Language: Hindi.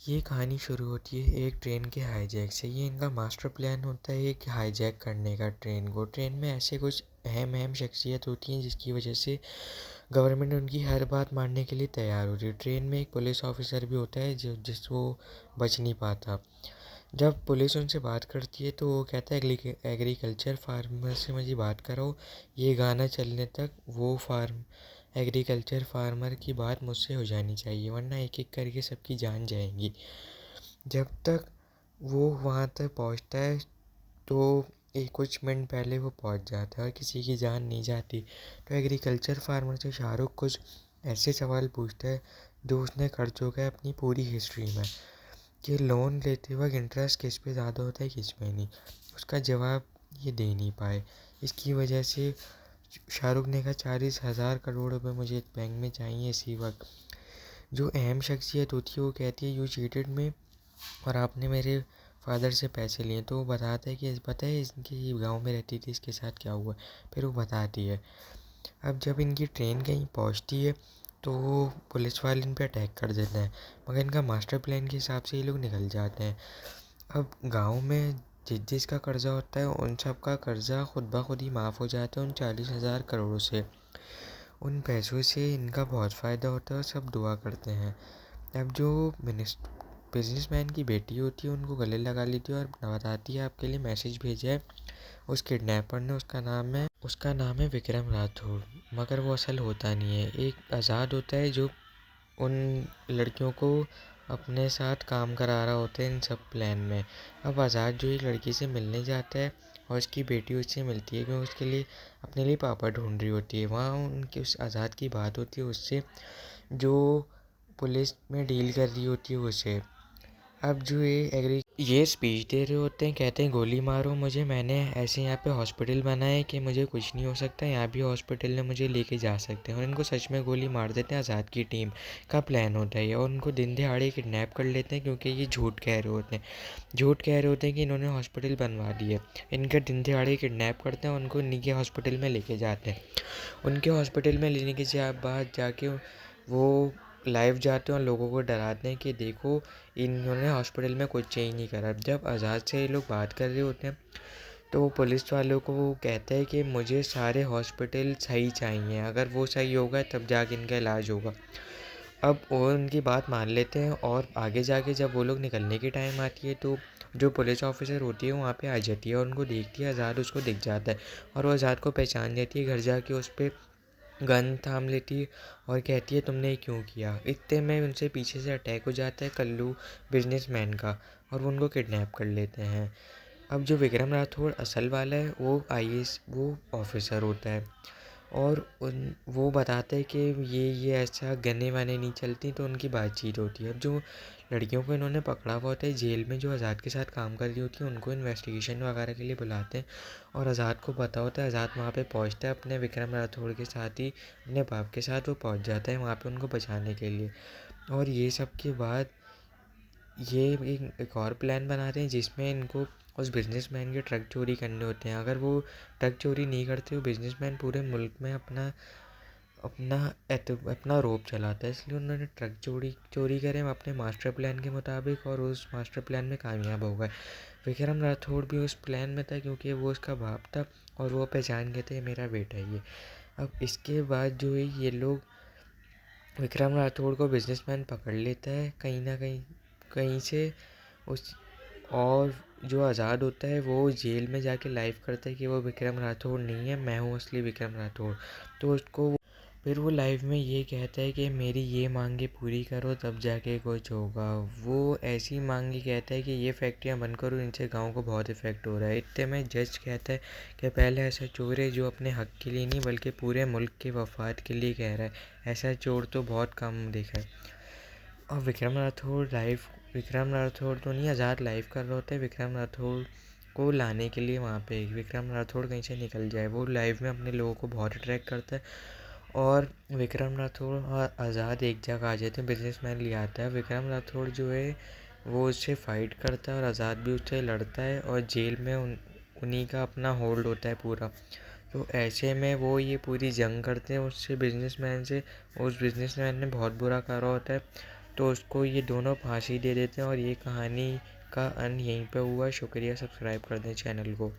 ये कहानी शुरू होती है एक ट्रेन के हाईजैक से। ये इनका मास्टर प्लान होता है एक हाईजैक करने का ट्रेन को। ट्रेन में ऐसे कुछ अहम अहम शख्सियत होती हैं जिसकी वजह से गवर्नमेंट उनकी हर बात मानने के लिए तैयार होती है। ट्रेन में एक पुलिस ऑफिसर भी होता है जो जिसको बच नहीं पाता। जब पुलिस उनसे बात करती है तो वो कहता है एग्रीकल्चर फार्मर से मुझे बात करो। ये गाना चलने तक वो एग्रीकल्चर फार्मर की बात मुझसे हो जानी चाहिए, वरना एक एक करके सबकी जान जाएगी। जब तक वो वहाँ तक पहुँचता है तो एक कुछ मिनट पहले वो पहुँच जाता है और किसी की जान नहीं जाती। तो एग्रीकल्चर फार्मर से शाहरुख कुछ ऐसे सवाल पूछता है जो उसने कर चुका है अपनी पूरी हिस्ट्री में, कि लोन लेते वक्त इंटरेस्ट किस पे ज़्यादा होता है किस पे नहीं। उसका जवाब ये दे नहीं पाए। इसकी वजह से शाहरुख ने कहा 40,000 करोड़ रुपए मुझे बैंक में चाहिए इसी वक्त। जो अहम शख्सियत होती है वो कहती है यू चीटेड में और आपने मेरे फादर से पैसे लिए। तो वो बताता है कि पता है इनके गांव में रहती थी, इसके साथ क्या हुआ। फिर वो बताती है। अब जब इनकी ट्रेन कहीं पहुंचती है तो वो पुलिस वाले इन पे अटैक कर देते हैं, मगर इनका मास्टर प्लान के हिसाब से ये लोग निकल जाते हैं। अब गांव में जिसका कर्जा होता है उन सब का कर्जा खुद ब खुद ही माफ़ हो जाता है उन 40,000 करोड़ से। उन पैसों से इनका बहुत फ़ायदा होता है और सब दुआ करते हैं। अब जो बिजनेसमैन की बेटी होती है उनको गले लगा लेती है और बताती है आपके लिए मैसेज भेजा है उस किडनैपर ने। उसका नाम है विक्रम राठौर, मगर वो असल होता नहीं है। एक आज़ाद होता है जो उन लड़कियों को अपने साथ काम करा रहा होता है इन सब प्लान में। अब आज़ाद जो एक लड़की से मिलने जाता है और उसकी बेटी उससे मिलती है क्योंकि उसके लिए अपने लिए पापा ढूंढ रही होती है। वहाँ उनकी उस आज़ाद की बात होती है उससे जो पुलिस में डील कर रही होती है उसे। अब जो ये स्पीच दे रहे होते हैं, कहते हैं गोली मारो मुझे, मैंने ऐसे यहाँ पे हॉस्पिटल बना है कि मुझे कुछ नहीं हो सकता, यहाँ भी हॉस्पिटल ने मुझे लेके जा सकते हैं। और इनको सच में गोली मार देते हैं। आज़ाद की टीम का प्लान होता है और उनको दिन दिहाड़े किडनैप कर लेते हैं क्योंकि ये झूठ कह रहे होते हैं। झूठ कह रहे होते हैं कि इन्होंने हॉस्पिटल बनवा दी है। इनका दिन दिहाड़े किडनैप करते हैं, उनको इन्हीं के हॉस्पिटल में लेके जाते हैं। उनके हॉस्पिटल में लेने के बाद जाके वो लाइव जाते हैं और लोगों को डराते हैं कि देखो इन्होंने हॉस्पिटल में कुछ चेंज नहीं करा। जब आज़ाद से ये लोग बात कर रहे होते हैं तो वो पुलिस वालों को वो कहता है कि मुझे सारे हॉस्पिटल सही चाहिए, अगर वो सही होगा तब जाके इनका इलाज होगा। अब वो उनकी बात मान लेते हैं और आगे जाके जब वो लोग निकलने की टाइम आती है तो जो पुलिस ऑफिसर होती है वहाँ पे आ जाती है और उनको देखती है। आज़ाद उसको दिख जाता है और वो आज़ाद को पहचान जाती है। घर जाके उस पर गन थाम लेती है और कहती है तुमने ये क्यों किया। इतने में उनसे पीछे से अटैक हो जाता है कल्लू बिजनेसमैन का और वो उनको किडनैप कर लेते हैं। अब जो विक्रम राठौड़ असल वाला है वो आईएएस वो ऑफिसर होता है और उन वो बताता है कि ये ऐसा गने वाने नहीं चलती। तो उनकी बातचीत होती है। अब जो लड़कियों को इन्होंने पकड़ा हुआ होता है जेल में जो आज़ाद के साथ काम कर रही होती है उनको इन्वेस्टिगेशन वगैरह के लिए बुलाते हैं और आज़ाद को पता होता है। आज़ाद वहाँ पे पहुँचता है अपने विक्रम राठौड़ के साथ ही, अपने बाप के साथ वो पहुँच जाता है वहाँ पे उनको बचाने के लिए। और ये सब के बाद ये एक और प्लान बनाते हैं जिसमें इनको उस बिजनेसमैन के ट्रक चोरी करने होते हैं। अगर वो ट्रक चोरी नहीं करते वो बिजनेसमैन पूरे मुल्क में अपना अपना अपना रोब चलाता है, इसलिए उन्होंने ट्रक चोरी चोरी करे अपने मास्टर प्लान के मुताबिक और उस मास्टर प्लान में कामयाब हो गए। विक्रम राठौड़ भी उस प्लान में था क्योंकि वो उसका बाप था और वो पहचान गए थे मेरा बेटा ये। अब इसके बाद जो है ये लोग विक्रम राठौड़ को बिजनेसमैन पकड़ लेता है कहीं ना कहीं से उस और जो आज़ाद होता है वो जेल में जाके लाइव करता है कि वो विक्रम राठौड़ नहीं है, मैं हूँ असली विक्रम राठौड़। तो उसको फिर वो लाइव में ये कहता है कि मेरी ये मांगे पूरी करो तब जाके कुछ होगा। वो ऐसी मांगे कहता है कि ये फैक्ट्रियाँ बंद करो, इनसे गांव को बहुत इफेक्ट हो रहा है। इतने में जज कहता है कि पहले ऐसा चोर है जो अपने हक के लिए नहीं बल्कि पूरे मुल्क के वफाद के लिए कह रहा है, ऐसा चोर तो बहुत कम देखा है। और विक्रम राठौड़ तो नहीं, आज़ाद लाइव कर रहे होते हैं विक्रम राठौड़ को लाने के लिए वहाँ पे विक्रम राठौड़ कहीं से निकल जाए। वो लाइव में अपने लोगों को बहुत अट्रैक्ट करता है और विक्रम राठौड़ और आज़ाद एक जगह आ जाते हैं। बिजनेसमैन ले आता है। विक्रम राठौड़ जो है वो उससे फाइट करता है और आज़ाद भी उससे लड़ता है और जेल में उन्हीं का अपना होल्ड होता है पूरा। तो ऐसे में वो ये पूरी जंग करते हैं उससे बिजनेसमैन से। उस बिजनेसमैन ने बहुत बुरा करा होता है तो उसको ये दोनों फांसी दे देते हैं और ये कहानी का अंत यहीं पे हुआ। शुक्रिया, सब्सक्राइब कर दें चैनल को।